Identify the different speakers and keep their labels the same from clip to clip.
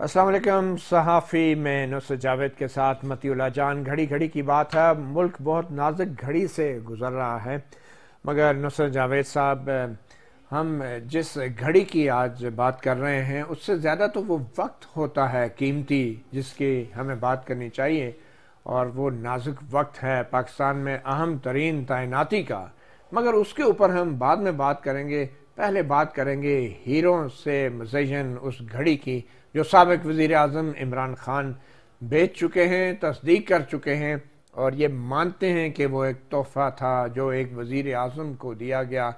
Speaker 1: अस्सलाम वालेकुम। सहाफ़ी में नुसरत जावेद के साथ मतीउल्लाह जान। घड़ी घड़ी की बात है, मुल्क बहुत नाजुक घड़ी से गुज़र रहा है, मगर नुसरत जावेद साहब, हम जिस घड़ी की आज बात कर रहे हैं उससे ज़्यादा तो वो वक्त होता है कीमती जिसकी हमें बात करनी चाहिए, और वो नाजुक वक्त है पाकिस्तान में अहम तरीन तैनाती का। मगर उसके ऊपर हम बाद में बात करेंगे। पहले बात करेंगे हीरों से मुज़य्यन उस घड़ी की जो साबिक़ वज़ीर आज़म इमरान खान बेच चुके हैं, तस्दीक कर चुके हैं और ये मानते हैं कि वो एक तोहफ़ा था जो एक वज़ीर आज़म को दिया गया,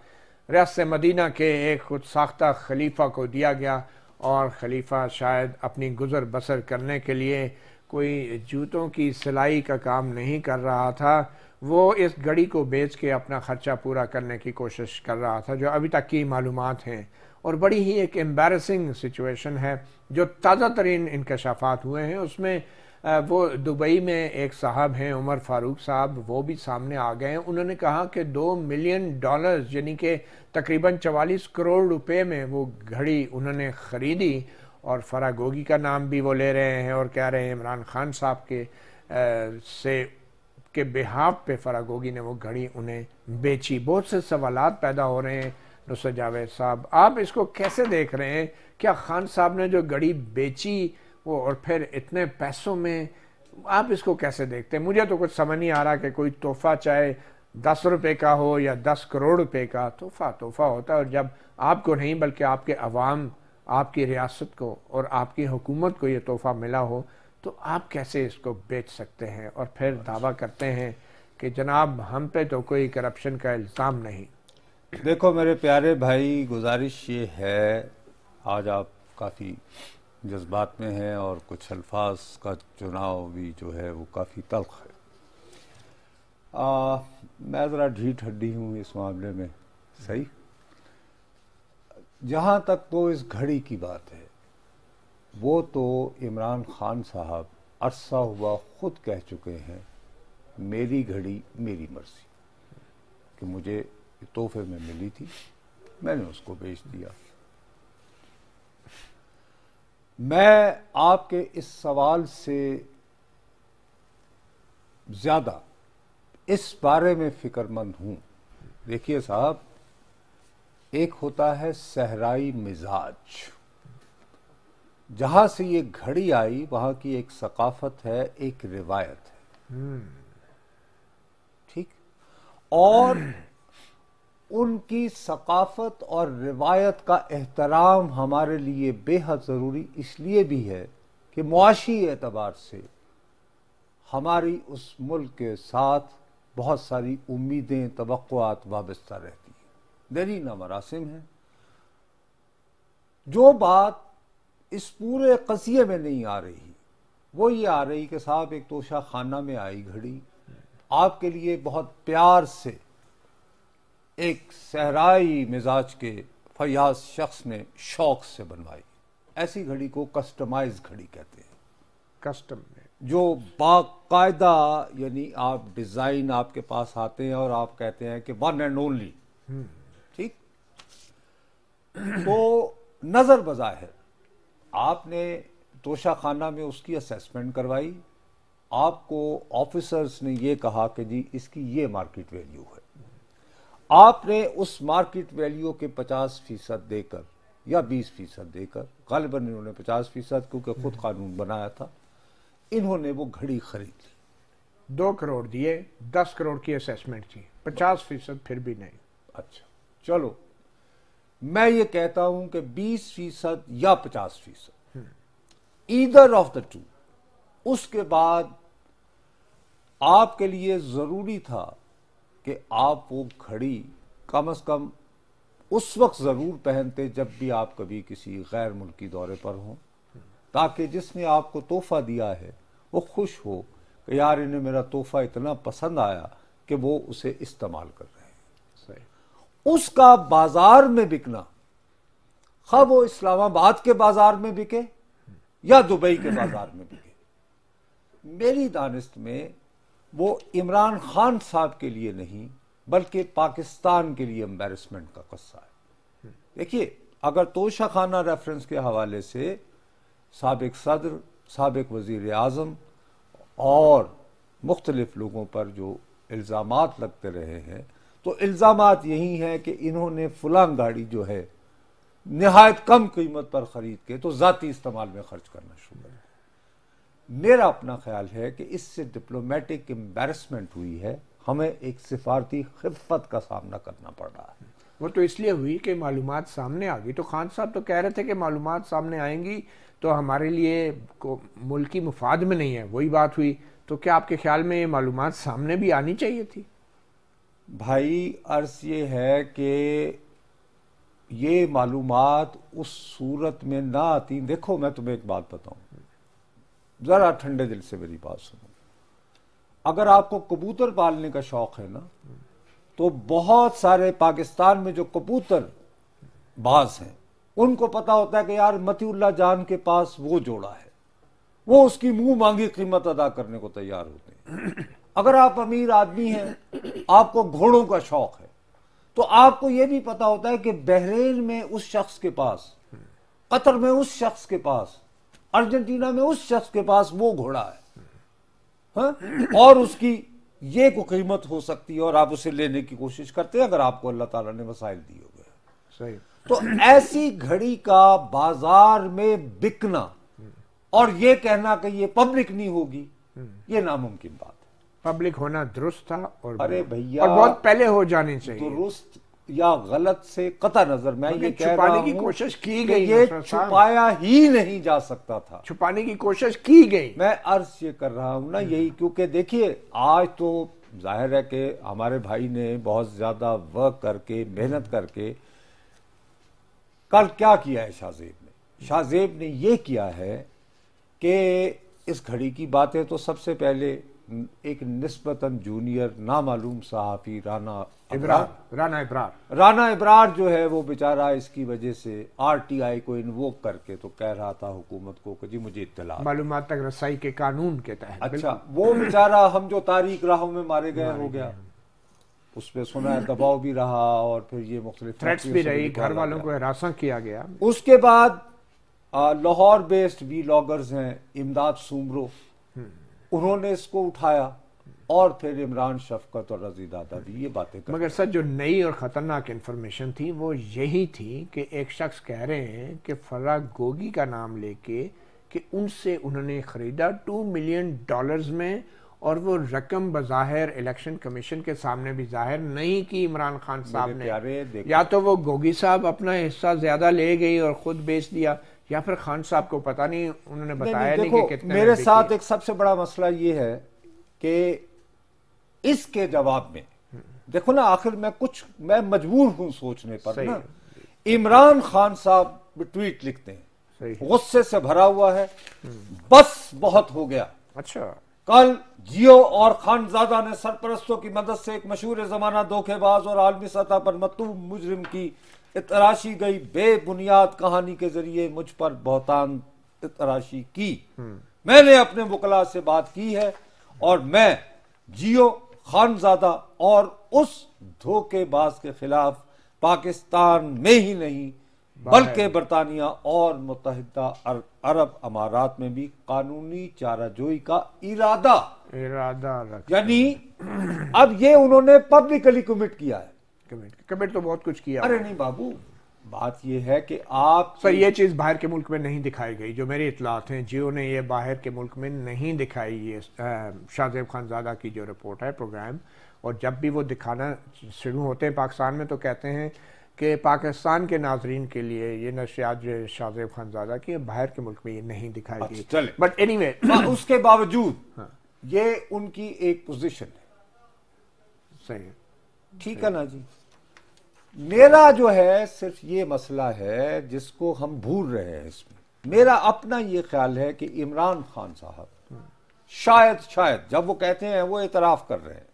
Speaker 1: रियासत मदीना के एक खुद साख्ता खलीफा को दिया गया, और खलीफा शायद अपनी गुज़र बसर करने के लिए कोई जूतों की सिलाई का काम नहीं कर रहा था, वो इस घड़ी को बेच के अपना ख़र्चा पूरा करने की कोशिश कर रहा था, जो अभी तक की मालूमात हैं। और बड़ी ही एक एम्बैरसिंग सिचुएशन है जो ताज़ा तरीन इंकशाफात हुए हैं उसमें। वो दुबई में एक साहब हैं उमर फारूक साहब, वो भी सामने आ गए हैं। उन्होंने कहा कि $2 मिलियन यानी कि तकरीबन 44 करोड़ रुपए में वो घड़ी उन्होंने ख़रीदी, और फरागोगी का नाम भी वो ले रहे हैं और कह रहे हैं इमरान खान साहब के बिहाफ पे फरागोगी ने वो घड़ी उन्हें बेची। बहुत से सवालात पैदा हो रहे हैं। नुसरत जावेद साहब, आप इसको कैसे देख रहे हैं? क्या खान साहब ने जो घड़ी बेची वो और फिर इतने पैसों में, आप इसको कैसे देखते हैं? मुझे तो कुछ समझ नहीं आ रहा कि कोई तोहफा चाहे 10 रुपए का हो या 10 करोड़ रुपए का, तोहफा तोहफा होता है। और जब आपको नहीं बल्कि आपके अवाम, आपकी रियासत को और आपकी हुकूमत को ये तोहफा मिला हो, तो आप कैसे इसको बेच सकते हैं और फिर दावा करते हैं कि जनाब हम पे तो कोई करप्शन का इल्ज़ाम नहीं?
Speaker 2: देखो मेरे प्यारे भाई, गुजारिश ये है, आज आप काफ़ी जज्बात में हैं और कुछ अल्फाज का चुनाव भी जो है वो काफ़ी तल्ख है। मैं ज़रा ढीठ हड्डी हूँ इस मामले में, सही। जहाँ तक तो इस घड़ी की बात है, वो तो इमरान खान साहब अरसा हुआ खुद कह चुके हैं, मेरी घड़ी मेरी मर्जी, कि मुझे तोहफे में मिली थी, मैंने उसको बेच दिया। मैं आपके इस सवाल से ज्यादा इस बारे में फिक्रमंद हूं। देखिए साहब, एक होता है सहराई मिजाज, जहां से ये घड़ी आई वहां की एक सकाफत है, एक रिवायत है, ठीक। और उनकी सकाफत और रिवायत का एहतराम हमारे लिए बेहद ज़रूरी इसलिए भी है कि मुआशी एतबार से हमारी उस मुल्क के साथ बहुत सारी उम्मीदें, तवक्कुआत वाबस्ता रहती हैं, दरीना मरासिम हैं। जो बात इस पूरे कसिये में नहीं आ रही, वो ये आ रही कि साहब एक तोशा खाना में आई घड़ी, आपके लिए बहुत प्यार से एक सहराई मिजाज के फयाज शख्स ने शौक से बनवाई। ऐसी घड़ी को कस्टमाइज घड़ी कहते हैं।
Speaker 1: कस्टम में
Speaker 2: जो बाकायदा, यानी आप डिजाइन आपके पास आते हैं और आप कहते हैं कि वन एंड ओनली, ठीक। तो नजर बज़ाहिर आपने तोशा खाना में उसकी असेसमेंट करवाई, आपको ऑफिसर्स ने ये कहा कि जी इसकी ये मार्केट वैल्यू है, आपने उस मार्केट वैल्यू के 50% देकर या 20% देकर, गालिबन इन्होंने 50% क्योंकि खुद कानून बनाया था, इन्होंने वो घड़ी खरीद ली।
Speaker 1: 2 करोड़ दिए, 10 करोड़ की असेसमेंट थी, 50% फिर भी नहीं।
Speaker 2: अच्छा चलो, मैं ये कहता हूं कि 20% या 50%, ईदर ऑफ द टू। उसके बाद आपके लिए जरूरी था कि आप वो घड़ी कम से कम उस वक्त जरूर पहनते जब भी आप कभी किसी गैर मुल्की दौरे पर हों, ताकि जिसने आपको तोहफा दिया है वो खुश हो कि यार इन्हें मेरा तोहफा इतना पसंद आया कि वो उसे इस्तेमाल कर रहे हैं। सही। उसका बाजार में बिकना, खा वो इस्लामाबाद के बाजार में बिके या दुबई के बाजार में बिके, मेरी दानिस्त में वो इमरान खान साहब के लिए नहीं बल्कि पाकिस्तान के लिए एम्बैरेसमेंट का किस्सा है। देखिए, अगर तोशा खाना रेफरेंस के हवाले से साबिक सदर, साबिक वज़ीर आज़म और मुख्तलिफ लोगों पर जो इल्ज़ामात लगते रहे हैं, तो इल्ज़ामात यही हैं कि इन्होंने फलां गाड़ी जो है निहायत कम कीमत पर ख़रीद के तो ज़ाती इस्तेमाल में खर्च करना शुरू कर। मेरा अपना ख्याल है कि इससे डिप्लोमेटिक एम्बैरसमेंट हुई है, हमें एक सिफारती खिफ़त का सामना करना पड़ रहा है।
Speaker 1: वो तो इसलिए हुई कि मालूमात सामने आ गई। तो खान साहब तो कह रहे थे कि मालूमात सामने आएंगी तो हमारे लिए मुल्की मुफाद में नहीं है, वही बात हुई। तो क्या आपके ख्याल में ये मालूमात सामने भी आनी चाहिए थी?
Speaker 2: भाई अर्ज ये है कि ये मालूमात उस सूरत में ना आती। देखो मैं तुम्हें एक बात बताऊं, जरा ठंडे दिल से मेरी बात सुनो। अगर आपको कबूतर पालने का शौक है ना, तो बहुत सारे पाकिस्तान में जो कबूतर बाज हैं उनको पता होता है कि यार मतीउल्लाह जान के पास वो जोड़ा है, वो उसकी मुंह मांगी कीमत अदा करने को तैयार होते हैं। अगर आप अमीर आदमी हैं, आपको घोड़ों का शौक है, तो आपको यह भी पता होता है कि बहरीन में उस शख्स के पास, कतर में उस शख्स के पास, अर्जेंटीना में उस शख्स के पास वो घोड़ा है, हाँ? और उसकी ये को कीमत हो सकती है और आप उसे लेने की कोशिश करते हैं अगर आपको अल्लाह ताला ने वसाइल दिए हुए।
Speaker 1: सही।
Speaker 2: तो ऐसी घड़ी का बाजार में बिकना और ये कहना कि ये पब्लिक नहीं होगी, ये नामुमकिन बात है।
Speaker 1: पब्लिक होना दुरुस्त था और
Speaker 2: अरे भैया,
Speaker 1: और बहुत पहले हो जानी चाहिए।
Speaker 2: दुरुस्त या गलत से कतई नजर मैं ये कह रहा हूं,
Speaker 1: छुपाने की कोशिश की गई,
Speaker 2: ये छुपाया ही नहीं जा सकता था,
Speaker 1: छुपाने की कोशिश की गई।
Speaker 2: मैं अर्ज ये कर रहा हूं ना यही, क्योंकि देखिए आज तो जाहिर है कि हमारे भाई ने बहुत ज्यादा वर्क करके, मेहनत करके, कल क्या किया है शाहजेब ने? शाहजेब ने ये किया है कि इस घड़ी की बातें तो सबसे पहले एक निस्बतन जूनियर नामालूम सहाफ़ी राना इब्रार जो है वो बेचारा इसकी वजह से आरटीआई को इन्वोक करके तो कह रहा था हुकूमत को कि जी मुझे इत्तला,
Speaker 1: मालूमात तक रसाई के कानून के तहत।
Speaker 2: अच्छा, वो बेचारा हम जो तारीख राहों में मारे गए हो गया, उस पर सुना है दबाव भी रहा और फिर ये मुख्तलिफ
Speaker 1: थ्रेट्स भी रही, घर वालों को हरासा किया गया।
Speaker 2: उसके बाद लाहौर बेस्ड वीलॉगर्स हैं इमदाद सुमरो, उन्होंने इसको उठाया और फिर इमरान शफकत और रजी दादा भी ये बातें कर।
Speaker 1: मगर सर जो नई और ख़तरनाक इन्फॉर्मेशन थी वो यही थी कि एक शख्स कह रहे हैं कि फराह गोगी का नाम लेके कि उनसे उन्होंने ख़रीदा $2 मिलियन में, और वो रकम बज़ाहिर इलेक्शन कमीशन के सामने भी जाहिर नहीं की इमरान खान साहब ने। या तो वो गोगी साहब अपना हिस्सा ज़्यादा ले गई और ख़ुद बेच दिया, या फिर खान साहब को पता नहीं, उन्होंने बताया नहीं कि कितने।
Speaker 2: मेरे साथ एक सबसे बड़ा मसला ये है कि इसके जवाब में देखो ना, आखिर मैं मजबूर हूं सोचने पर ना, इमरान खान साहब ट्वीट लिखते हैं, गुस्से से भरा हुआ है, बस बहुत हो गया।
Speaker 1: अच्छा,
Speaker 2: कल जियो और खानजादा ने सरपरस्तों की मदद से एक मशहूर जमाना धोखेबाज और आलमी सतह पर मतलूब मुजरिम की तराशी गई बेबुनियाद कहानी के जरिए मुझ पर बहुतान तराशी की। मैंने अपने वकला से बात की है और मैं जियो, खानजादा और उस धोखेबाज के खिलाफ पाकिस्तान में ही नहीं बल्कि बरतानिया और मुत्तहिदा अरब अमारात में भी कानूनी चाराजोई का इरादा यानी अब ये उन्होंने पब्लिकली कमिट किया है।
Speaker 1: कमिट तो बहुत कुछ किया।
Speaker 2: अरे नहीं बाबू, बात ये है कि आप
Speaker 1: सर ये चीज़ बाहर के मुल्क में नहीं दिखाई गई, जो मेरी इतलात हैं जियो ने ये बाहर के मुल्क में नहीं दिखाई, ये शाहजेब खानजादा की जो रिपोर्ट है प्रोग्राम, और जब भी वो दिखाना शुरू होते हैं पाकिस्तान में तो कहते हैं कि पाकिस्तान के नाजरीन के लिए ये नशियात जो शाहजेब खानजादा की बाहर के मुल्क में ये नहीं दिखाई गई। बट एनीवे
Speaker 2: उसके बावजूद ये उनकी एक पोजीशन है।
Speaker 1: सही,
Speaker 2: ठीक है ना जी। मेरा जो है सिर्फ ये मसला है जिसको हम भूल रहे हैं इसमें। मेरा अपना ये ख्याल है कि इमरान खान साहब शायद जब वो कहते हैं, वो एतराफ कर रहे हैं,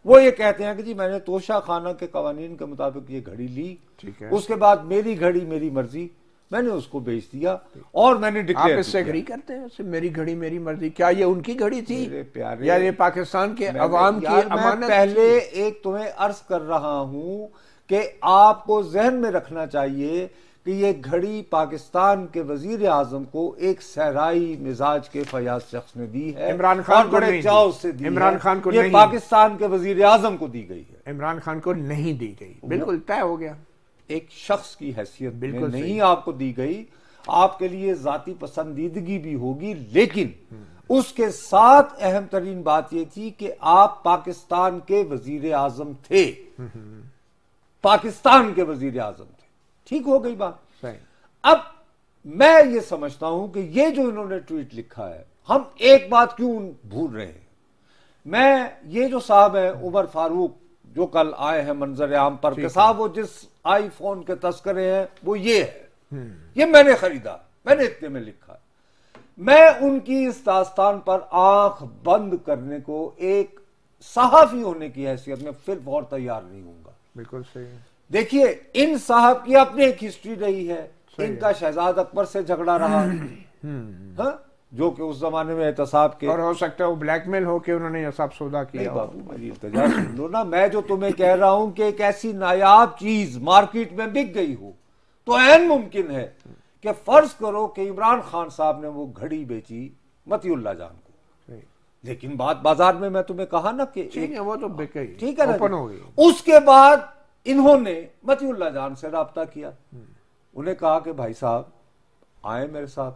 Speaker 2: वो ये कहते हैं कि जी मैंने तोशा खाना के कवानीन के मुताबिक ये घड़ी ली, ठीक है, उसके बाद मेरी घड़ी मेरी मर्जी, मैंने उसको बेच दिया और मैंने डिक्लेयर।
Speaker 1: आप इससे एग्री करते हैं? मेरी घड़ी मेरी मर्जी, क्या ये उनकी घड़ी थी या ये पाकिस्तान के अवाम की अमानत?
Speaker 2: पहले एक तुम्हें अर्ज कर रहा हूं कि आपको जहन में रखना चाहिए कि ये घड़ी पाकिस्तान के वजीर आजम को एक सहराई मिजाज के फयाज शख्स ने दी है,
Speaker 1: इमरान खान
Speaker 2: और बड़े चाव से दी
Speaker 1: इमरान
Speaker 2: है।
Speaker 1: खान को
Speaker 2: ये
Speaker 1: नहीं,
Speaker 2: पाकिस्तान के वजीर आजम को दी गई है,
Speaker 1: इमरान खान को नहीं दी गई, बिल्कुल तय हो गया।
Speaker 2: एक शख्स की हैसियत में
Speaker 1: बिल्कुल
Speaker 2: नहीं आपको दी गई। आपके लिए जाती पसंदीदगी भी होगी, लेकिन उसके साथ अहम तरीन बात यह थी कि आप पाकिस्तान के वजीर आजम थे, पाकिस्तान के वजीर आजम थे। ठीक हो गई बात। अब मैं ये समझता हूं कि ये जो इन्होंने ट्वीट लिखा है, हम एक बात क्यों भूल रहे हैं। मैं ये जो साहब है उमर फारूक जो कल आए हैं मंजर आम पर के साहब, वो जिस आईफोन के तस्करे हैं वो ये है, ये मैंने खरीदा, मैंने इतने में लिखा है। मैं उनकी इस दास्तान पर आंख बंद करने को एक सहाफी होने की हैसियत में फिर बहुत तैयार नहीं हूंगा।
Speaker 1: बिल्कुल सही है।
Speaker 2: देखिए, इन साहब की अपनी एक हिस्ट्री रही है। इनका शहजाद अकबर से झगड़ा रहा, हाँ? जो कि उस जमाने में एहतसाब के,
Speaker 1: और हो सकता है वो ब्लैकमेल हो के उन्होंने ये सब सौदा किया।
Speaker 2: बाबू मेरी इल्तिजा सुन लो ना, मैं जो तुम्हें कह रहा हूं कि एक ऐसी नायाब चीज मार्केट में बिक गई हो तो ऐन मुमकिन है कि फर्ज करो कि इमरान खान साहब ने वो घड़ी बेची मतीउल्लाह जान को, लेकिन बात बाजार में मैं तुम्हें कहा ना कि
Speaker 1: वो तो बिक गई,
Speaker 2: ठीक है ना,
Speaker 1: ओपन हो गई।
Speaker 2: उसके बाद इन्होंने मतीउल्लाह जान से राब्ता किया, उन्हें कहा कि भाई साहब आए मेरे साथ,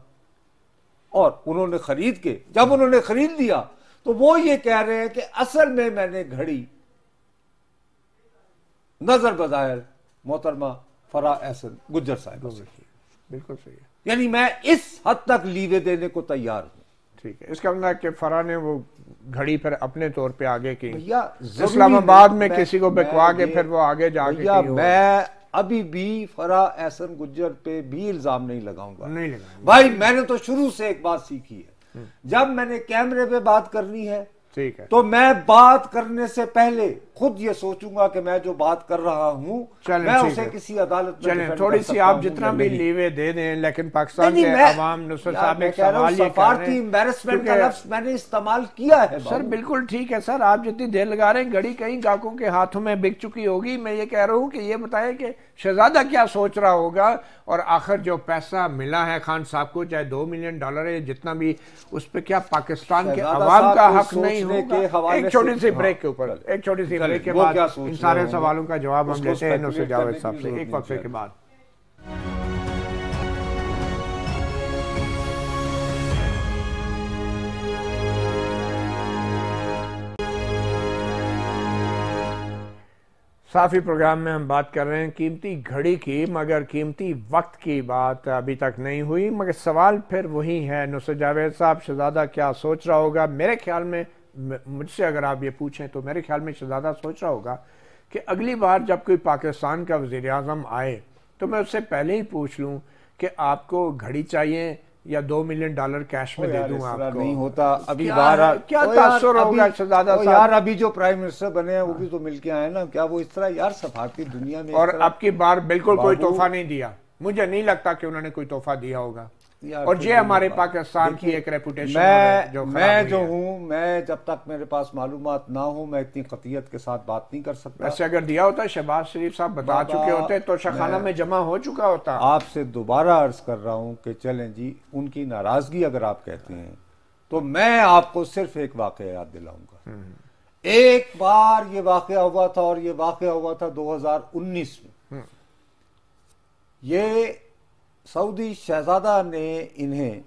Speaker 2: और उन्होंने खरीद के, जब उन्होंने खरीद लिया तो वो ये कह रहे हैं कि असल में मैंने घड़ी नजर बजायर मोहतरमा फरा एहसन गुज्जर साहब से की।
Speaker 1: बिल्कुल सही है।
Speaker 2: यानी मैं इस हद तक लीवे देने को तैयार हूं।
Speaker 1: ठीक है, इसका मतलब कि फरा ने वो घड़ी पर अपने तौर पे आगे की,
Speaker 2: भैया
Speaker 1: इस्लामाबाद में किसी को बिकवा के फिर वो आगे जाके,
Speaker 2: मैं अभी भी फरा एहसन गुज्जर पे भी इल्जाम नहीं लगाऊंगा।
Speaker 1: नहीं लगाऊंगा
Speaker 2: भाई, मैंने तो शुरू से एक बात सीखी है, जब मैंने कैमरे पे बात करनी है,
Speaker 1: ठीक है,
Speaker 2: तो मैं बात करने से पहले खुद ये सोचूंगा कि मैं जो बात कर रहा हूं मैं उसे किसी अदालत में
Speaker 1: चलें, थोड़ी सी आप जितना भी लीवे दे दें, लेकिन पाकिस्तान के अवाम नुसरत साहब एक सवाल ये कर रहे हैं,
Speaker 2: एम्बैरेसमेंट का लफ्ज मैंने इस्तेमाल किया है।
Speaker 1: सर बिल्कुल ठीक है सर, आप जितनी देर लगा रहे हैं, घड़ी कहीं गाहकों के हाथों में बिक चुकी होगी। मैं ये कह रहा हूँ कि ये बताएं कि शहजादा क्या सोच रहा होगा, और आखिर जो पैसा मिला है खान साहब को, चाहे $2 मिलियन है, जितना भी, उस पर क्या पाकिस्तान के अवाम का हक नहीं होगा? एक छोटी सी ब्रेक के ऊपर, एक छोटी सी ब्रेक के बाद इन सारे सवालों का जवाब हम लेते हैं नुसरत जावेद साहब से एक वक्फे के बाद। साफी प्रोग्राम में हम बात कर रहे हैं कीमती घड़ी की, मगर कीमती वक्त की बात अभी तक नहीं हुई। मगर सवाल फिर वही है, नुसरत जावेद साहब शहजादा क्या सोच रहा होगा? मेरे ख्याल में, मुझसे अगर आप ये पूछें तो मेरे ख्याल में शहजादा सोच रहा होगा कि अगली बार जब कोई पाकिस्तान का वज़ीर आज़म आए तो मैं उससे पहले ही पूछ लूँ कि आपको घड़ी चाहिए या $2 मिलियन कैश में दे दूं आपको।
Speaker 2: नहीं होता अभी
Speaker 1: क्या तासुर होगा शहजादा साहब?
Speaker 2: यार अभी जो प्राइम मिनिस्टर बने हैं वो भी तो मिलके आए ना, क्या वो इस तरह यार सफारती दुनिया में?
Speaker 1: और अब की बार बिल्कुल कोई तोहफा नहीं दिया, मुझे नहीं लगता कि उन्होंने कोई तोहफा दिया होगा। और ये हमारे पाकिस्तान की एक रेपुटेशन
Speaker 2: मैं जो हूँ, मैं जब तक मेरे पास मालूमात ना हो मैं इतनी कतियत के साथ बात नहीं कर सकता।
Speaker 1: वैसे अगर दिया होता शहबाज शरीफ साहब बता चुके होते तो शाखाना में जमा हो चुका होता।
Speaker 2: आपसे दोबारा अर्ज कर रहा हूँ कि चलें जी, उनकी नाराजगी अगर आप कहते हैं तो मैं आपको सिर्फ एक वाकया याद दिलाऊंगा। एक बार ये वाकया हुआ था, और ये वाकया हुआ था 2019 में। ये सऊदी शहजादा ने इन्हें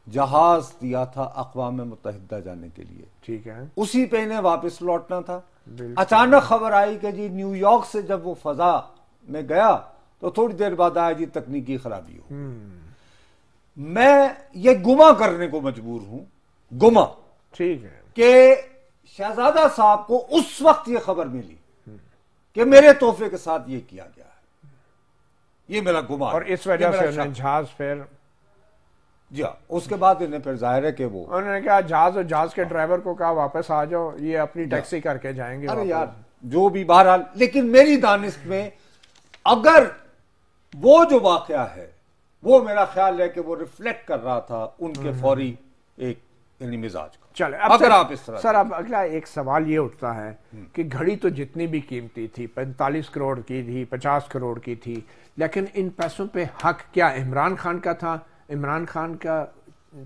Speaker 2: जहाज दिया था अक़वाम मुत्तहिदा जाने के लिए, ठीक है, उसी पे इन्हें वापस लौटना था। अचानक खबर आई कि जी न्यूयॉर्क से जब वो फजा में गया तो थोड़ी देर बाद आया जी तकनीकी खराबी हो। मैं ये गुमा करने को मजबूर हूं, गुमा,
Speaker 1: ठीक है,
Speaker 2: कि शहजादा साहब को उस वक्त ये खबर मिली कि मेरे तोहफे के साथ ये किया गया है, ये मेरा गुमान,
Speaker 1: और इस वजह से उन्होंने जहाज फिर,
Speaker 2: जी हाँ, उसके बाद इन्हें फिर जाहिर है कि वो
Speaker 1: उन्होंने कहा जहाज, और जहाज के ड्राइवर को कहा वापस आ जाओ, ये अपनी टैक्सी करके जाएंगे।
Speaker 2: अरे यार जो भी बहरहाल, लेकिन मेरी दानिश में अगर वो जो वाकया है वो मेरा ख्याल है कि वो रिफ्लेक्ट कर रहा था उनके फौरी एक यानी मिजाज का।
Speaker 1: चले
Speaker 2: अगर आप इस तरह
Speaker 1: सर, अब अगला एक सवाल ये उठता है कि घड़ी तो जितनी भी कीमती थी, 45 करोड़ की थी, 50 करोड़ की थी, लेकिन इन पैसों पे हक क्या इमरान खान का था? इमरान खान का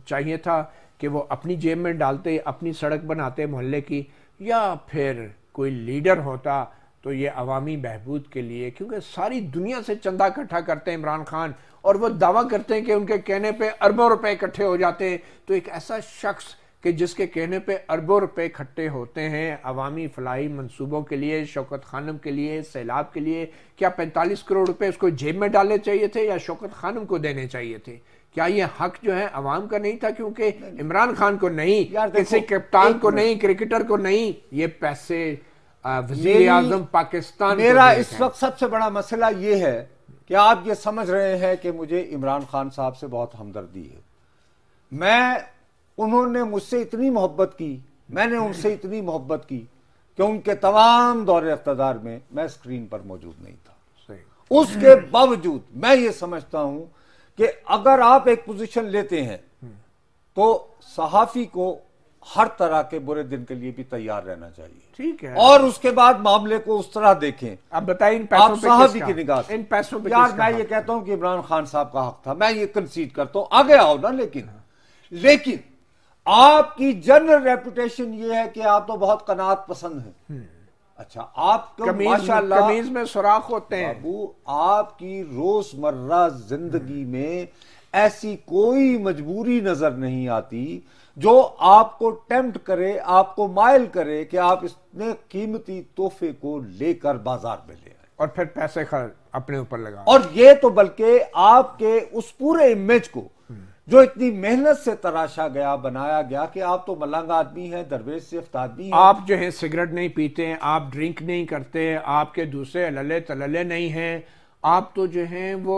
Speaker 1: चाहिए था कि वो अपनी जेब में डालते, अपनी सड़क बनाते मोहल्ले की, या फिर कोई लीडर होता तो ये अवामी बहबूद के लिए? क्योंकि सारी दुनिया से चंदा इकट्ठा करते हैं इमरान खान, और वो दावा करते हैं कि उनके कहने पे अरबों रुपए इकट्ठे हो जाते हैं। तो एक ऐसा शख्स कि जिसके कहने पे अरबों रुपए इकट्ठे होते हैं अवामी फलाही मंसूबों के लिए, शौकत खानम के लिए, सैलाब के लिए, क्या 45 करोड़ रुपए उसको जेब में डालने चाहिए थे या शौकत खानम को देने चाहिए थे? क्या ये हक जो है अवाम का नहीं था? क्योंकि इमरान खान को नहीं, किसी कप्तान को नहीं, क्रिकेटर को नहीं, ये पैसे वज़ीर आज़म पाकिस्तान।
Speaker 2: मेरा इस वक्त सबसे बड़ा मसला ये है कि आप ये समझ रहे हैं कि मुझे इमरान खान साहब से बहुत हमदर्दी है। उन्होंने मुझसे इतनी मोहब्बत की, मैंने उनसे इतनी मोहब्बत की कि उनके तमाम दौरे इक़्तिदार में मैं स्क्रीन पर मौजूद नहीं था। उसके बावजूद मैं ये समझता हूं कि अगर आप एक पोजीशन लेते हैं तो सहाफी को हर तरह के बुरे दिन के लिए भी तैयार रहना चाहिए।
Speaker 1: ठीक है,
Speaker 2: और उसके बाद मामले को उस तरह देखें।
Speaker 1: अब बताइए इन
Speaker 2: पैसों पे सहाफी की निगाह से
Speaker 1: इन पैसों पे
Speaker 2: यार मैं ये कहता हूं कि इमरान खान साहब का हक था, मैं ये कंसीड करता हूं, आगे आओ ना। लेकिन आपकी जनरल रेपुटेशन ये है कि आप तो बहुत कनात पसंद हैं। अच्छा, आपको माशाल्लाह
Speaker 1: कमीज में सुराख होते हैं।
Speaker 2: बाबू, आपकी रोजमर्रा जिंदगी में ऐसी कोई मजबूरी नजर नहीं आती जो आपको टेम्प्ट करे, आपको माइल करे कि आप इतने कीमती तोहफे को लेकर बाजार में ले आए
Speaker 1: और फिर पैसे अपने ऊपर लगा।
Speaker 2: और ये तो बल्कि आपके उस पूरे इमेज को जो इतनी मेहनत से तराशा गया, बनाया गया कि आप तो मलंग आदमी हैं, दरवेश से आदमी हैं,
Speaker 1: आप जो है सिगरेट नहीं पीते हैं, आप ड्रिंक नहीं करते, आपके दूसरे अलले तलले नहीं हैं, आप तो जो है वो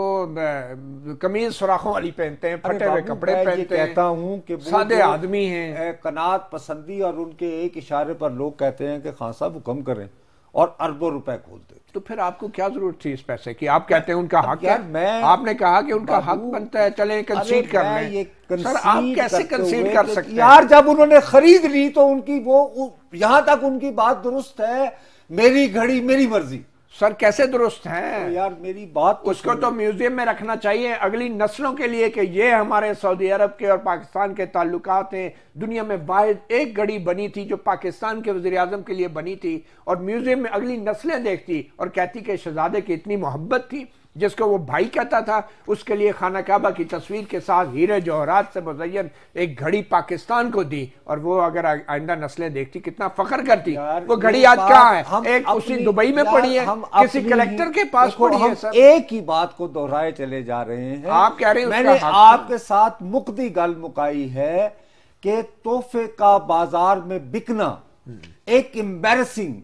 Speaker 1: कमीज सुराखों वाली पहनते हैं, फटे हुए कपड़े पहनते हैं।
Speaker 2: कहता हूं कि
Speaker 1: सादे आदमी हैं,
Speaker 2: कनात पसंदी, और उनके एक इशारे पर लोग कहते हैं कि खान साहब हुक्म करें, और अरबों रुपए खोल देते।
Speaker 1: तो फिर आपको क्या जरूरत थी इस पैसे की? आप कहते हैं उनका हक है, आपने कहा कि उनका हक बनता है, चले कंसीड कर लें। सर, आप कैसे कंसीड कर सकते हैं?
Speaker 2: यार जब उन्होंने खरीद ली तो उनकी वो यहां तक उनकी बात दुरुस्त है, मेरी घड़ी मेरी मर्जी।
Speaker 1: सर कैसे दुरुस्त है?
Speaker 2: तो यार मेरी बात
Speaker 1: उसको तो म्यूजियम में रखना चाहिए अगली नस्लों के लिए कि ये हमारे सऊदी अरब के और पाकिस्तान के ताल्लुकात हैं। दुनिया में वाहिद एक घड़ी बनी थी जो पाकिस्तान के वज़ीर आज़म के लिए बनी थी, और म्यूजियम में अगली नस्लें देखती और कहती कि शहजादे की इतनी मोहब्बत थी, जिसको वो भाई कहता था, उसके लिए खाना काबा की तस्वीर के साथ हीरे जौहरात से मुज़य्यन एक घड़ी पाकिस्तान को दी, और वो अगर आइंदा नस्लें देखती कितना फख्र करती। वो घड़ी आज कहाँ है? एक उसी दुबई में पड़ी है, किसी कलेक्टर के पास पड़ी है। सर
Speaker 2: एक ही बात को दोहराए चले जा रहे हैं।
Speaker 1: आप कह रहे हैं
Speaker 2: मैंने आपके साथ मुक्दी गल मुकाई है कि तोहफे का बाजार में बिकना एक एम्बैरेसिंग,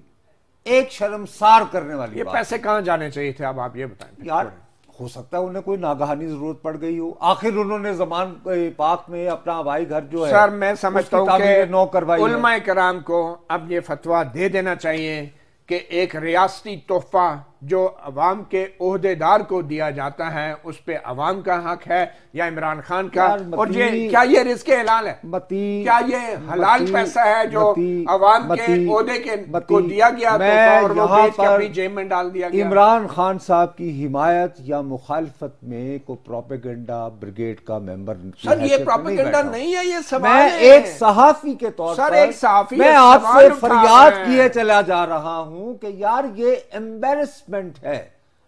Speaker 2: एक शर्मसार करने वाली
Speaker 1: ये
Speaker 2: बात।
Speaker 1: पैसे कहां जाने चाहिए थे? अब आप ये बताएं।
Speaker 2: यार हो सकता है उन्हें कोई नागहानी जरूरत पड़ गई हो, आखिर उन्होंने जमान पाक में अपना हवाई घर जो है,
Speaker 1: सर मैं समझता हूं कि
Speaker 2: उलमा
Speaker 1: कराम को अब ये फतवा दे देना चाहिए कि एक रियासती तोहफा जो अवाम के ओहदेदार को दिया जाता है उस पे अवाम का हक है या इमरान खान का? और ये क्या ये रिस्क हलाल है? क्या ये हलाल पैसा है जो अवाम के ओहदे के को दिया गया तोहफा और वो बेच के अपनी जेब में डाल दिया गया?
Speaker 2: इमरान खान साहब की हिमायत या मुखालफत में को प्रोपेगेंडा ब्रिगेड का मेंबर,
Speaker 1: सर ये प्रोपेगेंडा नहीं है, ये सवाल
Speaker 2: मैं
Speaker 1: है।
Speaker 2: एक सहाफी के तौर
Speaker 1: पर
Speaker 2: एक सहाफी मैं आपसे फरियाद किए चला जा रहा हूं कि यार ये एम्बेरसमेंट है,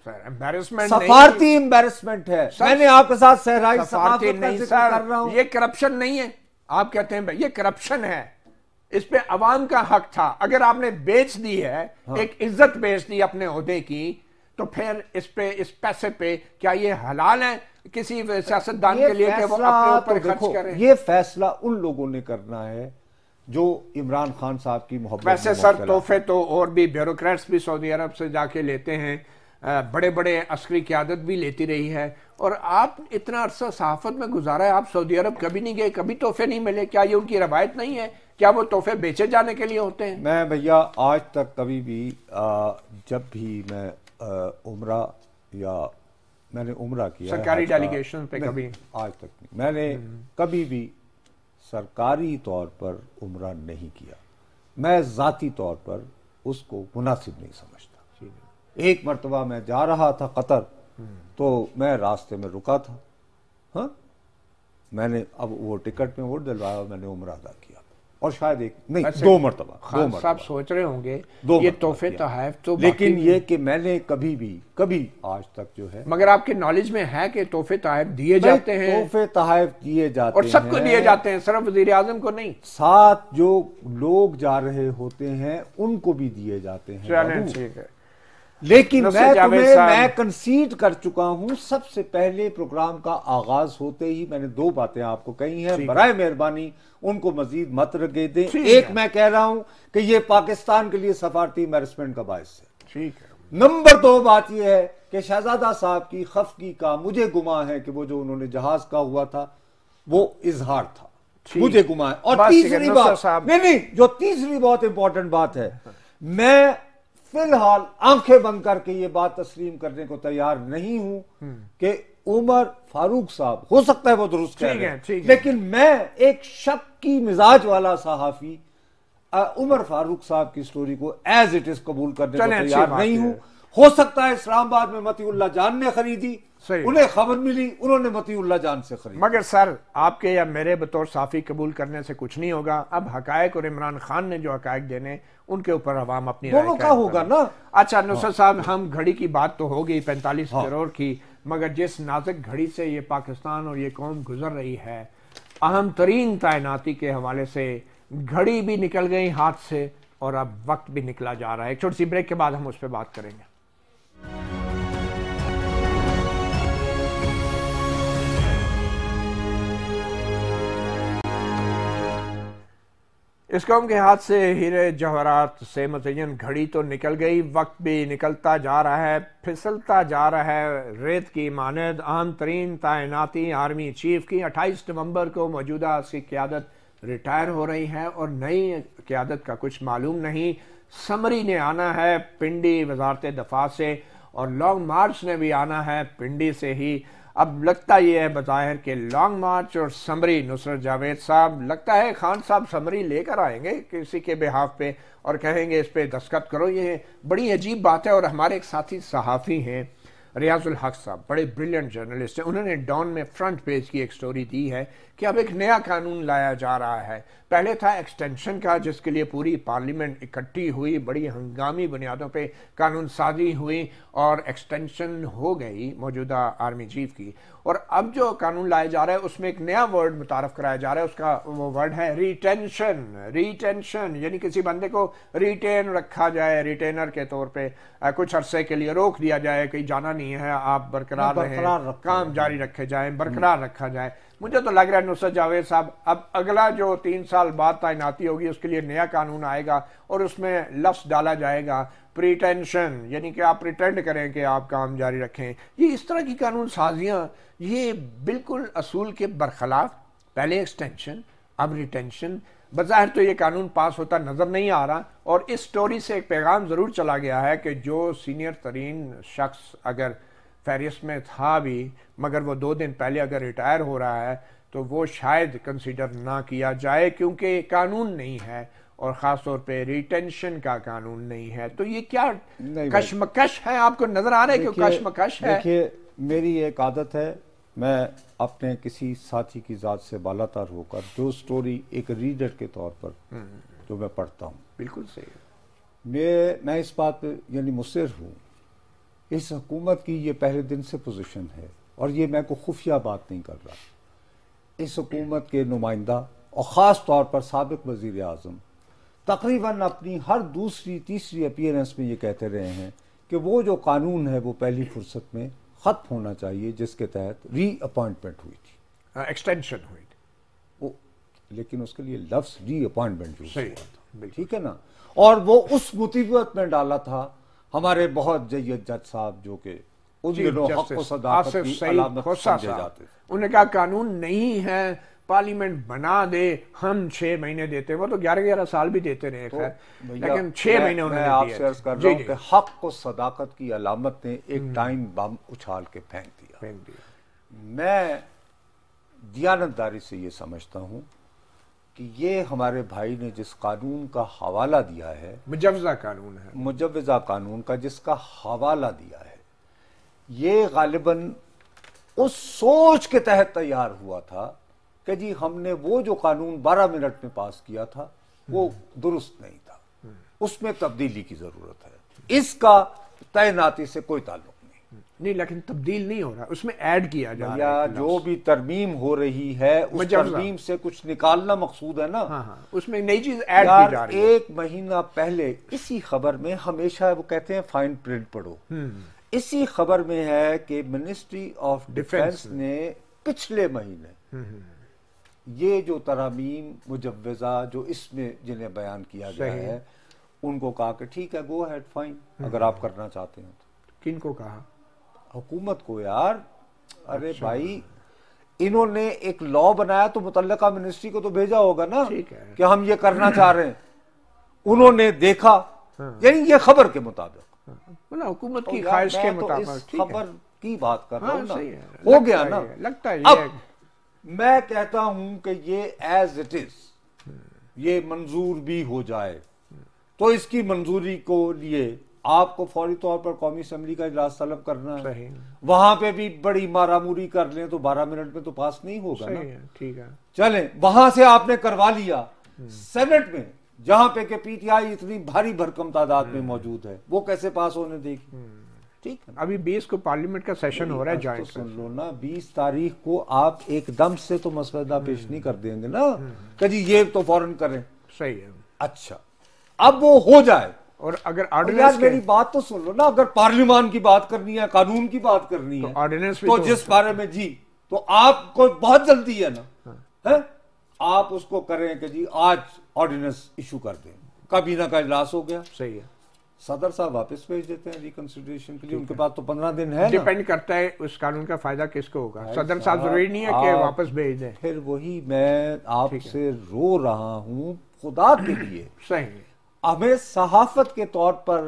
Speaker 1: एम्बैरेसमेंट
Speaker 2: सफारती एम्बैरेसमेंट है। मैंने आपके साथ सहराई
Speaker 1: सफारती नहीं सर, कर रहा हूं। ये करप्शन नहीं है। आप कहते हैं ये करप्शन है, इस पे अवाम का हक था। अगर आपने बेच दी है, एक इज्जत बेच दी अपने ओहदे की, तो फिर इस पे, इस पैसे पे क्या ये हलाल है किसी सियासतदान के लिए कि वो अपने ऊपर खर्च करें?
Speaker 2: ये फैसला उन लोगों ने करना है जो इमरान खान साहब की मोहब्बत।
Speaker 1: वैसे सर तोहफे तो और भी ब्यूरोक्रेट्स भी सऊदी अरब से जाके लेते हैं, बड़े बड़े अस्करी क़यादत भी लेती रही है, और आप इतना अरसा सहाफत में गुजारा है, आप सऊदी अरब कभी नहीं गए, कभी तोहफे नहीं मिले? क्या ये उनकी रवायत नहीं है? क्या वो तोहफे बेचे जाने के लिए होते हैं?
Speaker 2: मैं भैया आज तक कभी भी जब भी मैं उम्रा या मैंने उम्रा किया
Speaker 1: सरकारी डेलीगेशन पे, कभी
Speaker 2: आज तक नहीं मैंने कभी भी सरकारी तौर पर उम्रा नहीं किया। मैं ज़ाती तौर पर उसको मुनासिब नहीं समझता। एक मरतबा मैं जा रहा था कतर, तो मैं रास्ते में रुका था। हाँ, मैंने अब वो टिकट में वोट दिलवाया, मैंने उम्रा अदा किया, और शायद एक नहीं दो मरतबा।
Speaker 1: खान साहब सोच रहे होंगे ये तोहफे तोहफ तो,
Speaker 2: लेकिन ये कि मैंने कभी आज तक जो है,
Speaker 1: मगर आपके नॉलेज में है कि तोहफे तोहफ दिए जाते हैं?
Speaker 2: तोहफे तोहफ दिए जाते हैं,
Speaker 1: और सबको दिए जाते हैं, सिर्फ वजीर आजम को नहीं।
Speaker 2: साथ जो लोग जा रहे होते हैं उनको भी दिए जाते हैं।
Speaker 1: चलें, ठीक है।
Speaker 2: लेकिन मैं कंसीड कर चुका हूं। सबसे पहले प्रोग्राम का आगाज होते ही मैंने दो बातें आपको कही हैं, बराए मेहरबानी उनको मजीद मत रगे दें। एक, मैं कह रहा हूं कि ये पाकिस्तान के लिए सफारती एम्बैरसमेंट का बायस है। ठीक है। नंबर 2 बात यह है कि शहजादा साहब की खफगी का मुझे गुमा है कि वो जो उन्होंने जहाज का हुआ था वो इजहार था, मुझे गुमा है। और तीसरी बात, नहीं, जो तीसरी बहुत इंपॉर्टेंट बात है, मैं फिलहाल आंखें बंद करके ये बात तस्लीम करने को तैयार नहीं हूं कि उमर फारूक साहब, हो सकता है वो दुरुस्त कह रहे हैं, लेकिन मैं एक शक की मिजाज वाला सहाफी उमर फारूक साहब की स्टोरी को एज इट इज कबूल करने को तैयार नहीं हूं। हो सकता है इस्लामाबाद में मतीउल्लाह जान ने खरीदी, उन्हें खबर मिली, उन्होंने मतीउल्लाह जान से खरीदी।
Speaker 1: मगर सर, आपके या मेरे बतौर साफी कबूल करने से कुछ नहीं होगा। अब हकायक और इमरान खान ने जो हकायक देने, उनके ऊपर अवाम अपनी
Speaker 2: दोनों का होगा ना।
Speaker 1: अच्छा नुसरत साहब, हम घड़ी की बात तो हो गई 45 करोड़ की, मगर जिस नाजुक घड़ी से ये पाकिस्तान और ये कौम गुजर रही है, अहम तरीन तैनाती के हवाले से घड़ी भी निकल गई हाथ से और अब वक्त भी निकला जा रहा है। एक छोटी सी ब्रेक के बाद हम उस पर बात करेंगे। इस कौम के हाथ से हीरे जवाहरात से मुज़य्यन घड़ी तो निकल गई, वक्त भी निकलता जा रहा है, फिसलता जा रहा है रेत की मानद। अहम तरीन तैनाती आर्मी चीफ की 28 नवंबर को मौजूदा की क़यादत रिटायर हो रही है और नई क़यादत का कुछ मालूम नहीं। समरी ने आना है पिंडी वजारत दफा से, और लॉन्ग मार्च ने भी आना है पिंडी से ही। अब लगता यह है बज़ाहिर के लॉन्ग मार्च और समरी, नुसरत जावेद साहब, लगता है खान साहब समरी लेकर आएंगे किसी के बिहाफ पे और कहेंगे इस पे दस्तखत करो। ये बड़ी अजीब बात है। और हमारे एक साथी सहाफ़ी हैं रियाजुल हक साहब, बड़े ब्रिलियंट जर्नलिस्ट हैं, उन्होंने डॉन में फ्रंट पेज की एक स्टोरी दी है कि अब एक नया कानून लाया जा रहा है। पहले था एक्सटेंशन का, जिसके लिए पूरी पार्लियामेंट इकट्ठी हुई, बड़ी हंगामी बुनियादों पे कानून साजी हुई और एक्सटेंशन हो गई मौजूदा आर्मी चीफ की। और अब जो कानून लाया जा रहा है उसमें एक नया वर्ड मुतारफ कराया जा रहा है, उसका वो वर्ड है रिटेंशन। रिटेंशन यानी किसी बंदे को रिटेन रखा जाए, रिटेनर के तौर पे कुछ अरसे के लिए रोक दिया जाए, कहीं जाना नहीं है, आप बरकरार रहें, काम जारी रखे जाए, बरकरार रखा जाए। मुझे तो लग रहा है नुसरत जावेद साहब, अब अगला जो 3 साल बाद तैनाती होगी उसके लिए नया कानून आएगा और उसमें लफ्ज डाला जाएगा प्रिटेंशन, यानी कि आप प्रिटेंड करें कि आप काम जारी रखें। ये इस तरह की कानून साजियाँ ये बिल्कुल असूल के बरखिलाफ। पहले एक्सटेंशन, अब रिटेंशन। बज़ाहिर तो ये कानून पास होता नजर नहीं आ रहा। और इस स्टोरी से एक पैगाम जरूर चला गया है कि जो सीनियर तरीन शख्स अगर फहरिस्त में था भी, मगर वो 2 दिन पहले अगर रिटायर हो रहा है तो वो शायद कंसीडर ना किया जाए, क्योंकि कानून नहीं है और ख़ास तौर पे रिटेंशन का कानून नहीं है। तो ये क्या कशमकश है? आपको नजर आ रहा है कि कशमकश है?
Speaker 2: देखिए, मेरी एक आदत है, मैं अपने किसी साथी की ज़ात से बालातर होकर जो स्टोरी एक रीडर के तौर पर जो मैं पढ़ता हूँ,
Speaker 1: बिल्कुल सही
Speaker 2: है, मैं इस बात पे यानी मुसर हूँ। इस हुकूमत की ये पहले दिन से पोजीशन है और ये मैं को खुफिया बात नहीं कर रहा। इस हुकूमत के नुमाइंदा और ख़ास तौर पर साबिक वज़ीर आज़म तकरीबन अपनी हर दूसरी तीसरी अपीयरेंस में ये कहते रहे हैं कि वो जो कानून है वो पहली फुर्सत में ख़त्म होना चाहिए, जिसके तहत री अपॉइंटमेंट हुई थी,
Speaker 1: एक्सटेंशन हुई थी
Speaker 2: वो, लेकिन उसके लिए लफ्ज़ री अपॉइंटमेंट यूज़ हुआ था, ठीक है ना। और वो उस मुसीबत में डाला था हमारे बहुत जय्यद जज साहब, जो कि उन दिनों हक़ व सदाकत की अलामत समझे जाते थे।
Speaker 1: उन्होंने कहा कानून नहीं है, पार्लियामेंट बना दे, हम 6 महीने देते। वो तो 11-11 साल भी देते रहे, खैर, लेकिन 6 महीने उन्होंने दिए।
Speaker 2: आपसे अर्ज कर रहा हूं कि हक़ व सदाकत की अलामत ने एक टाइम बम उछाल के फेंक दिया। मैं दियानतदारी से ये समझता हूं कि ये हमारे भाई ने जिस कानून का हवाला दिया है,
Speaker 1: मुजव्वज़ा कानून है,
Speaker 2: मुजव्वज़ा कानून का जिसका हवाला दिया है, ये गालिबन उस सोच के तहत तैयार हुआ था कि जी हमने वो जो कानून 12 मिनट में पास किया था वो दुरुस्त नहीं था, उसमें तब्दीली की जरूरत है, इसका तैनाती से कोई ताल्लुक
Speaker 1: नहीं, लेकिन तब्दील नहीं हो रहा, उसमें ऐड किया जा रहा है।
Speaker 2: जो भी तरमीम हो रही है उस तरमीम से कुछ निकालना मकसूद है ना।
Speaker 1: हाँ, उसमें नई चीज ऐड की जा रही है।
Speaker 2: एक महीना पहले इसी खबर में, हमेशा वो कहते हैं फाइन प्रिंट पढ़ो, इसी खबर में है कि मिनिस्ट्री ऑफ डिफेंस ने पिछले महीने ये जो तरमीम मुजव्वज़ा जो इसमें जिन्हें बयान किया गया है उनको कहा कि ठीक है, गो अहेड, फाइन, अगर आप करना चाहते हैं तो।
Speaker 1: किनको कहा?
Speaker 2: हुकूमत को यार। अरे भाई, इन्होंने एक लॉ बनाया तो मुतल्लका मिनिस्ट्री को तो भेजा होगा ना कि हम ये करना चाह रहे हैं, उन्होंने देखा, यानी ये खबर के मुताबिक,
Speaker 1: हुकूमत की ख्वाहिश के मुताबिक
Speaker 2: खबर की बात कर रहा हूं ना,
Speaker 1: हो
Speaker 2: गया ना,
Speaker 1: लगता है।
Speaker 2: अब मैं कहता हूं कि ये एज इट इज ये मंजूर भी हो जाए तो इसकी मंजूरी को लिए आपको फौरी तौर पर कौमी असेंबली का इजलास तलब करना है। वहां पे भी बड़ी मारामुरी कर लें तो 12 मिनट में तो पास नहीं होगा ना।
Speaker 1: ठीक है,
Speaker 2: चलें, वहां से आपने करवा लिया, सेनेट में जहां पे के पीटीआई इतनी भारी भरकम तादाद में मौजूद है, वो कैसे पास होने देगी? ठीक है,
Speaker 1: अभी 20 को पार्लियामेंट का सेशन हो रहा है जॉइंट,
Speaker 2: तो सुन लो ना, 20 तारीख को आप एकदम से तो मसवदा पेश नहीं कर देंगे ना कि जी ये तो फौरन करें।
Speaker 1: सही है।
Speaker 2: अच्छा, अब वो हो जाए,
Speaker 1: और अगर
Speaker 2: ऑर्डिनेंस, मेरी बात तो सुन लो ना, अगर पार्लियामान की बात करनी है, कानून की बात करनी है,
Speaker 1: ऑर्डिनेंस
Speaker 2: तो जिस बारे में जी, तो आपको बहुत जल्दी है ना, है, आप उसको करें कि जी आज ऑर्डिनेंस इशू कर दें, काबीना का इजलास हो गया,
Speaker 1: सही है,
Speaker 2: सदर साहब वापस भेज देते हैं रिकंसिडरेशन के लिए, उनके पास तो 15 दिन है।
Speaker 1: डिपेंड करता है उस कानून का फायदा किसको होगा, सदर साहब जरूरी नहीं है कि वापस भेज दें।
Speaker 2: फिर वही मैं आपसे रो रहा हूं खुदा के लिए,
Speaker 1: सही,
Speaker 2: हमें सहाफत के तौर पर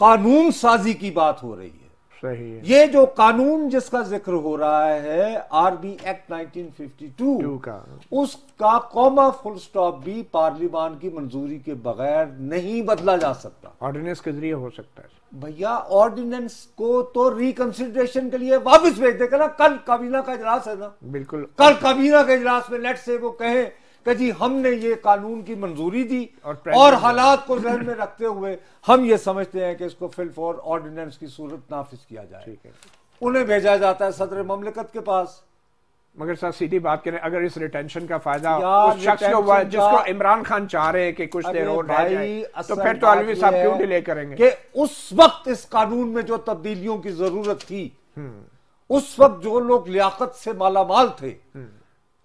Speaker 2: कानून साजी की बात हो रही है।
Speaker 1: सही है।
Speaker 2: ये जो कानून जिसका जिक्र हो रहा है, आरबी एक्ट 1952 का, उसका कॉमा फुल स्टॉप भी पार्लियामान की मंजूरी के बगैर नहीं बदला जा सकता,
Speaker 1: ऑर्डिनेंस के जरिए हो सकता है।
Speaker 2: भैया, ऑर्डिनेंस को तो रिकंसिडरेशन के लिए वापस भेज देगा ना, कल काबीना का इजलास है ना,
Speaker 1: बिल्कुल,
Speaker 2: कल काबीना के इजलास में लेट से वो कहे कि जी हमने ये कानून की मंजूरी दी और हालात को ध्यान में रखते हुए हम ये समझते हैं कि इसको फिल फॉर ऑर्डिनेंस की सूरत नाफिज किया जाए। ठीक है, उन्हें भेजा जाता है सदर ममलिकत के पास।
Speaker 1: मगर सर सीधी बात करें, अगर इस रिटेंशन का फायदा उस शख्स को हुआ जिसको इमरान खान चाह रहे हैं कि कुछ देर और रह जाए, तो फिर तो अलवी साहब क्यों डिले करेंगे?
Speaker 2: कि उस वक्त इस कानून में जो तब्दीलियों की जरूरत थी, उस वक्त जो लोग लियाकत से मालामाल थे,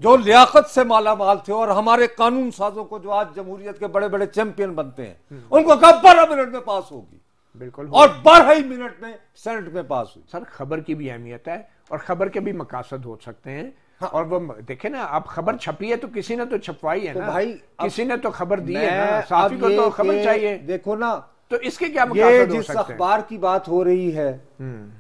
Speaker 2: जो लियाकत से मालामाल थे, और हमारे कानून साजों को जो आज जमहूरियत के बड़े बड़े चैंपियन बनते हैं, उनको कब 12 मिनट में पास होगी,
Speaker 1: बिल्कुल,
Speaker 2: और 12 ही मिनट में सेनेट में पास हुई।
Speaker 1: सर खबर की भी अहमियत है और खबर के भी मकासद हो सकते हैं। हाँ, और वो देखे ना, अब खबर छपी है तो किसी ने तो छपवाई है, तो ना भाई, किसी ने तो खबर दी है ना, साफी को तो खबर चाहिए।
Speaker 2: देखो ना,
Speaker 1: तो इसके क्या मकासद हो
Speaker 2: सकते हैं? अखबार की बात हो रही है,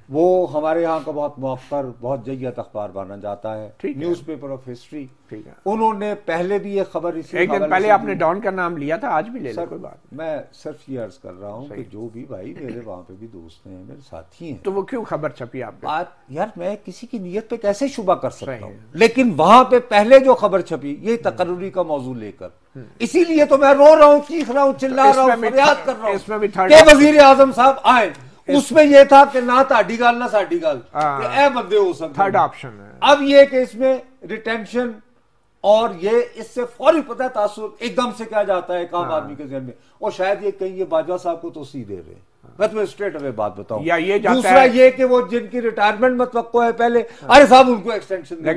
Speaker 2: वो हमारे यहाँ का बहुत मुअक्कर, बहुत जय्यत अखबार माना जाता है, न्यूज़पेपर ऑफ हिस्ट्री। ठीक है, उन्होंने पहले भी ये खबर इसी
Speaker 1: एक दिन पहले आपने डॉन का नाम लिया था, आज भी ले लो, कोई बात।
Speaker 2: मैं सिर्फ ये अर्ज कर रहा हूँ कि जो भी भाई मेरे वहाँ पे भी दोस्त हैं, मेरे साथी हैं,
Speaker 1: तो वो क्यों खबर छपी आप
Speaker 2: बात? यार, मैं किसी की नीयत पे कैसे शुबा कर सकता हूँ, लेकिन वहां पे पहले जो खबर छपी, ये तकर्रुरी का मौजू लेकर, इसीलिए तो मैं रो रहा हूँ, चीख रहा हूँ, चिल्ला रहा हूँ, फरियाद कर रहा हूँ कि वजीर आजम साहब आए। उसमें यह था कि ना ताड़ी गाल ना साड़ी गाल, ए बंदे हो सकते,
Speaker 1: थर्ड ऑप्शन है।
Speaker 2: अब ये कि इसमें रिटेंशन और ये इससे फौरी पता तासुर एकदम से क्या जाता है एक आम आदमी के जहन में, और शायद ये कहीं ये बाजवा साहब को तो सी दे रहे हैं। मैं तुम्हें स्ट्रेट अवे बात बताऊं,
Speaker 1: या ये
Speaker 2: दूसरा ये कि वो जिनकी रिटायरमेंट मतवक्को है पहले, अरे साहब उनको एक्सटेंशन दे,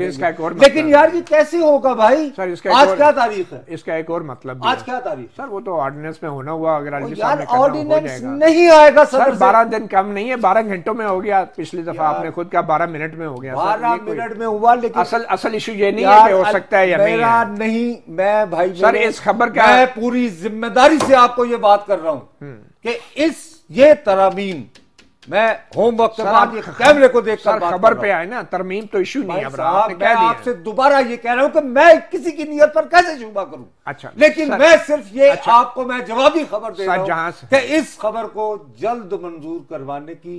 Speaker 2: लेकिन यार ये कैसे होगा भाई?
Speaker 1: सर इसका
Speaker 2: आज क्या तारीख है?
Speaker 1: इसका एक और मतलब,
Speaker 2: आज क्या तारीख?
Speaker 1: सर वो तो ऑर्डिनेंस में होना हुआ, अगर
Speaker 2: ऑर्डिनेंस नहीं आएगा
Speaker 1: सर, 12 दिन कम नहीं है, 12 घंटों में हो गया। पिछली दफा आपने खुद कहा 12 मिनट में हो गया,
Speaker 2: 12 मिनट में हुआ, लेकिन
Speaker 1: असल इशू ये नहीं है कि हो सकता है या
Speaker 2: नहीं। मैं भाई
Speaker 1: सर इस खबर का,
Speaker 2: मैं पूरी जिम्मेदारी से आपको ये बात कर रहा हूं कि ये तरामीम मैं होमवर्क के बाद ये कैमरे को देखकर बात
Speaker 1: खबर पे आए ना, तरमीम तो इशू नहीं है।
Speaker 2: मैं आपसे दोबारा ये कह रहा हूं कि मैं किसी की नियत पर कैसे शुबा करूं।
Speaker 1: अच्छा,
Speaker 2: लेकिन मैं सिर्फ ये आपको मैं जवाबी खबर दे रहा हूं कि इस खबर को जल्द मंजूर करवाने की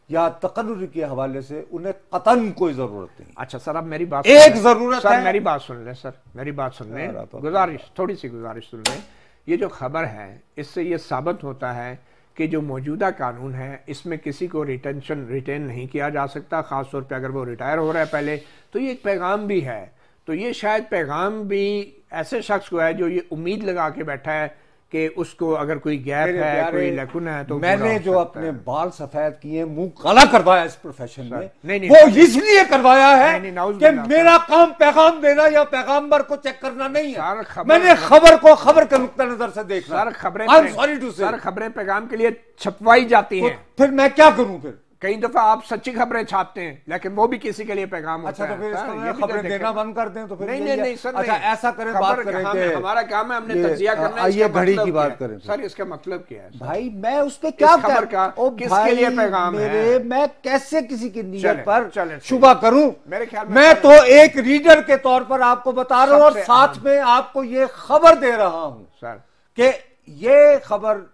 Speaker 2: या तकर्रुरी के हवाले से उन्हें कतन कोई जरूरत नहीं।
Speaker 1: अच्छा सर, अब मेरी बात
Speaker 2: एक जरूरत है,
Speaker 1: मेरी बात सुन ले सर, मेरी बात सुन ले, गुजारिश, थोड़ी सी गुजारिश सुन ले। ये जो खबर है इससे ये साबित होता है कि जो मौजूदा कानून है इसमें किसी को रिटेन नहीं किया जा सकता, ख़ासतौर पे अगर वो रिटायर हो रहा है पहले। तो ये एक पैगाम भी है, तो ये शायद पैगाम भी ऐसे शख्स को है जो ये उम्मीद लगा के बैठा है कि उसको अगर कोई गैप है, कोई लकुन है तो
Speaker 2: मैंने जो अपने बाल सफेद किए, मुंह काला करवाया इस प्रोफेशन में,
Speaker 1: नहीं,
Speaker 2: वो इसलिए करवाया है कि मेरा काम पैगाम देना या पैगाम्बर को चेक करना नहीं है। मैंने खबर को खबर के नुक्ता नजर से देखना।
Speaker 1: सर खबरें पैगाम के लिए छपवाई जाती हैं,
Speaker 2: फिर मैं क्या करूं? फिर
Speaker 1: कई दफा आप सच्ची खबरें छापते हैं लेकिन वो भी किसी के लिए पैगाम होता है।
Speaker 2: तो फिर ये खबरें देना बंद कर दें तो फिर
Speaker 1: नहीं सर,
Speaker 2: अच्छा ऐसा करें, बात करें कि
Speaker 1: हमारा काम है, हमने तज्जिया करना है।
Speaker 2: ये घड़ी की बात करें
Speaker 1: सर, इसका मतलब क्या है
Speaker 2: भाई? मैं उस पे क्या
Speaker 1: खबर का किसके लिए पैगाम है?
Speaker 2: मैं कैसे किसी की नियत पर शुबा करूं?
Speaker 1: मेरे ख्याल
Speaker 2: मैं तो एक रीडर के तौर पर आपको बता रहा हूं और साथ में आपको ये खबर दे रहा हूं
Speaker 1: सर
Speaker 2: कि ये खबर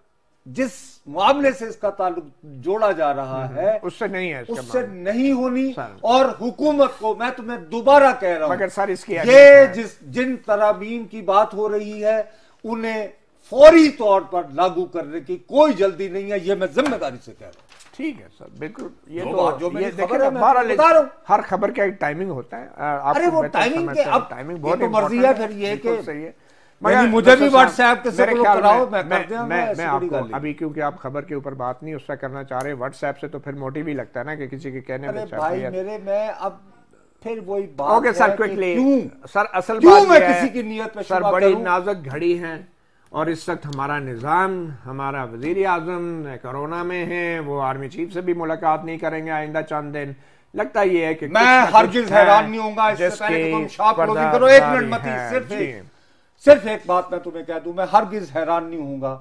Speaker 2: जिस मामले से इसका ताल्लुक जोड़ा जा रहा है
Speaker 1: उससे नहीं है,
Speaker 2: उससे नहीं होनी। और हुकूमत को मैं तुम्हें दोबारा कह रहा हूं,
Speaker 1: मगर सर इसकी
Speaker 2: ये जिन तरामीम की बात हो रही है उन्हें फौरी तौर पर लागू करने की कोई जल्दी नहीं है, ये मैं जिम्मेदारी से कह रहा हूँ।
Speaker 1: ठीक है सर, बिल्कुल। ये
Speaker 2: तो
Speaker 1: ये देखिए, हर खबर का एक टाइमिंग होता है।
Speaker 2: अरे वो टाइमिंग के अब
Speaker 1: टाइमिंग बहुत
Speaker 2: मर्जी है, फिर ये
Speaker 1: सही है।
Speaker 2: मगर मुझे भी व्हाट्सएप के से कराओ,
Speaker 1: मैं आपको अभी, क्योंकि आप खबर के ऊपर बात नहीं उससे करना चाह रहे, व्हाट्सएप से तो फिर मोटिव ही लगता है ना कि किसी के कहने में
Speaker 2: भाई मेरे मैं अब फिर वही बात।
Speaker 1: ओके सर, क्विकली सर, असल
Speaker 2: बात मैं किसी की नियत पे
Speaker 1: सर बड़ी नाजुक घड़ी है और इस वक्त हमारा निज़ाम, हमारा वजीर आजम कोरोना में है, वो आर्मी चीफ से भी मुलाकात नहीं करेंगे आइंदा चंद दिन। लगता ये है कि
Speaker 2: मैं हरगिज़ हैरान नहीं होऊंगा इससे पहले कि तुम शॉप क्लोजिंग करो। एक मिनट मत, सिर्फ एक बात मैं तुम्हें कह दूं, मैं हरगिज़ हैरान नहीं होऊंगा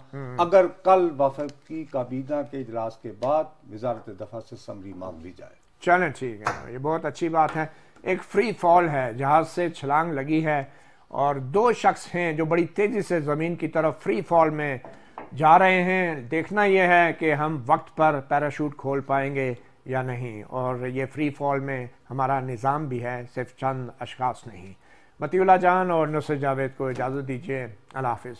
Speaker 2: अगर कल वफाकी काबीना के इजलास के बाद वजारत दफा से समरी मांग ली जाए।
Speaker 1: चलें, ठीक है, ये बहुत अच्छी बात है। एक फ्री फॉल है, जहाज से छलांग लगी है और 2 शख्स हैं जो बड़ी तेजी से जमीन की तरफ फ्री फॉल में जा रहे हैं। देखना यह है कि हम वक्त पर पैराशूट खोल पाएंगे या नहीं, और ये फ्री फॉल में हमारा निज़ाम भी है, सिर्फ चंद अशखास नहीं। मतीउल्लाह जान और नुसरत जावेद को इजाज़त दीजिए। अल्लाह हाफ़िज़।